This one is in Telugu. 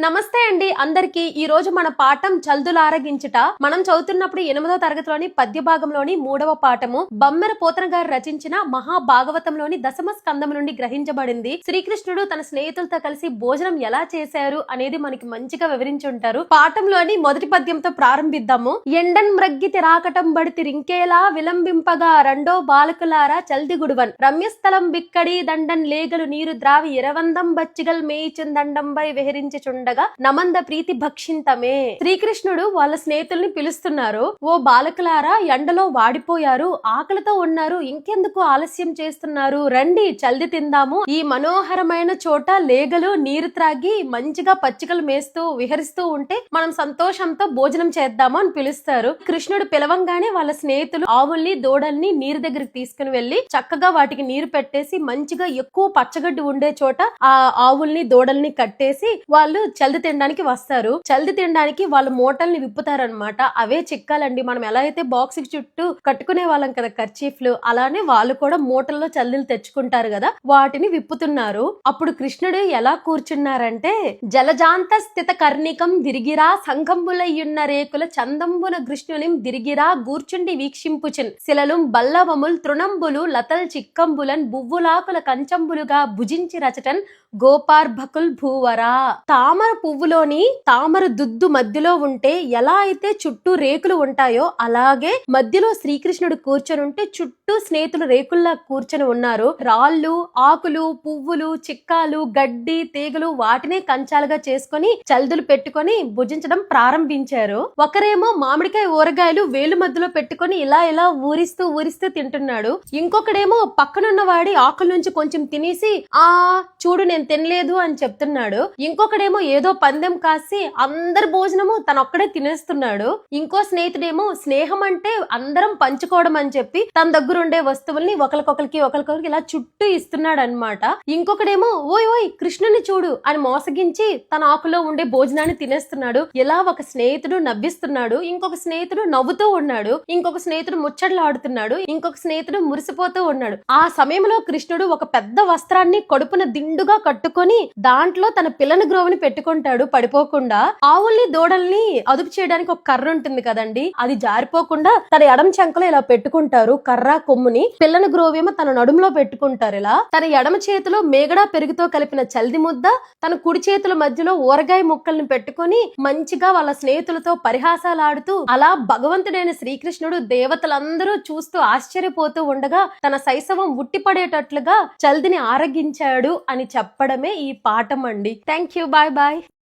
నమస్తే అండి అందరికి. ఈ రోజు మన పాఠం చల్దులారగించుట. మనం చదువుతున్నప్పుడు 8వ తరగతిలోని పద్య భాగంలోని 3వ పాఠము బమ్మెర పోతన గారు రచించిన మహాభాగవతంలోని దశమ స్కందం నుండి గ్రహించబడింది. శ్రీకృష్ణుడు తన స్నేహితులతో కలిసి భోజనం ఎలా చేశారు అనేది మనకి మంచిగా వివరించుంటారు. పాఠంలోని మొదటి పద్యంతో ప్రారంభిద్దాము. ఎండన్ మ్రగ్గితి రాకటం బడితి రింకేలా విలంబింపగా రెండో బాలకులారా చల్దిగుడువన్ రమ్యస్థలం బిక్కడి దండన్ లేగలు నీరు ద్రావి ఇరవందం బచ్చిగల్ మేయిచున్ దండంబై విహరించి ఉండగా నమంద ప్రీతి భక్షింతమే. శ్రీకృష్ణుడు వాళ్ళ స్నేహితుల్ని పిలుస్తున్నారు. ఓ బాలకులారా, ఎండలో వాడిపోయారు, ఆకలితో ఉన్నారు, ఇంకెందుకు ఆలస్యం చేస్తున్నారు, రండి చల్ది తిందాము. ఈ మనోహరమైన చోట లేగలు నీరు త్రాగి మంచిగా పచ్చికలు మేస్తూ విహరిస్తూ ఉంటే మనం సంతోషంతో భోజనం చేద్దాము అని పిలుస్తారు. కృష్ణుడు పిలవంగానే వాళ్ళ స్నేహితులు ఆవుల్ని దూడల్ని నీరు దగ్గరికి తీసుకుని వెళ్లి చక్కగా వాటికి నీరు పెట్టేసి మంచిగా ఎక్కువ పచ్చగడ్డి ఉండే చోట ఆ ఆవుల్ని దూడల్ని కట్టేసి వాళ్ళు చల్ది తినడానికి వస్తారు. చల్ది తినడానికి వాళ్ళ మూటల్ని విప్పుతారనమాట. అవే చిక్కాలండి. మనం ఎలా అయితే బాక్స్ చుట్టూ కట్టుకునే వాళ్ళం కదా కర్చీఫ్లు, అలానే వాళ్ళు కూడా మూటల్లో చల్దీలు తెచ్చుకుంటారు కదా, వాటిని విప్పుతున్నారు. అప్పుడు కృష్ణుడు ఎలా కూర్చున్నారంటే, జలజాంత స్థిత కర్ణికం దిరిగిరా సంఘంబులయ్యున్న రేకుల చందంబున కృష్ణునిం దిరిగిరా గూర్చుండి వీక్షింపుచిన్ శిలలు బల్లవముల్ తృణంబులు లతల్ చిక్కంబులన్ బువ్వులాకుల కంచంబులుగా భుజించి రచటన్ గోపార్భకుల్ భూవరా. తామర పువ్వులోని తామర దుద్దు మధ్యలో ఉంటే ఎలా అయితే చుట్టూ రేకులు ఉంటాయో అలాగే మధ్యలో శ్రీకృష్ణుడు కూర్చొని ఉంటే చుట్టూ స్నేహితులు రేకుల్లా కూర్చొని ఉన్నారు. రాళ్ళు, ఆకులు, పువ్వులు, చిక్కాలు, గడ్డి, తీగలు వాటినే కంచాలుగా చేసుకొని చల్దులు పెట్టుకొని భుజించడం ప్రారంభించారు. ఒకరేమో మామిడికాయ ఊరగాయలు వేలు మధ్యలో పెట్టుకొని ఇలా ఇలా ఊరిస్తూ ఊరిస్తూ తింటున్నాడు. ఇంకొకడేమో పక్కనున్న వాడి ఆకుల నుంచి కొంచెం తినేసి ఆ చూడు నేను తినలేదు అని చెప్తున్నాడు. ఇంకొకడేమో ఏదో పందెం కాసి అందరి భోజనము తన ఒక్కడే తినేస్తున్నాడు. ఇంకో స్నేహితుడేమో స్నేహం అంటే అందరం పంచుకోవడం అని చెప్పి తన దగ్గర ఉండే వస్తువుల్ని ఒకరికొకరికి ఇలా చుట్టూ ఇస్తున్నాడు అనమాట. ఇంకొకడేమో ఓయ్ ఓయ్ కృష్ణుని చూడు అని మోసగించి తన ఆకులో ఉండే భోజనాన్ని తినేస్తున్నాడు. ఇలా ఒక స్నేహితుడు నవ్విస్తున్నాడు, ఇంకొక స్నేహితుడు నవ్వుతూ ఉన్నాడు, ఇంకొక స్నేహితుడు ముచ్చట్లాడుతున్నాడు, ఇంకొక స్నేహితుడు మురిసిపోతూ ఉన్నాడు. ఆ సమయంలో కృష్ణుడు ఒక పెద్ద వస్త్రాన్ని కడుపున దిండుగా కట్టుకొని దాంట్లో తన పిల్లని గ్రోవిని పెట్టుకుంటాడు పడిపోకుండా. ఆవుల్ని దూడల్ని అదుపు చేయడానికి ఒక కర్ర ఉంటుంది కదండి, అది జారిపోకుండా తన ఎడమ చెంకలో ఇలా పెట్టుకుంటారు కర్ర కొమ్ముని. పిల్లని గ్రోవేమో తన నడుములో పెట్టుకుంటారు. ఇలా తన ఎడమ చేతిలో మేగడా పెరుగుతో కలిపిన చల్ది ముద్ద, తన కుడి చేతుల మధ్యలో ఊరగాయ ముక్కల్ని పెట్టుకొని మంచిగా వాళ్ళ స్నేహితులతో పరిహాసాలాడుతూ అలా భగవంతుడైన శ్రీకృష్ణుడు దేవతలందరూ చూస్తూ ఆశ్చర్యపోతూ ఉండగా తన శైశవం ఉట్టిపడేటట్లుగా చల్దిని ఆరగించాడు అని చెప్పడమే ఈ పాఠం అండి. Thank you. Bye bye.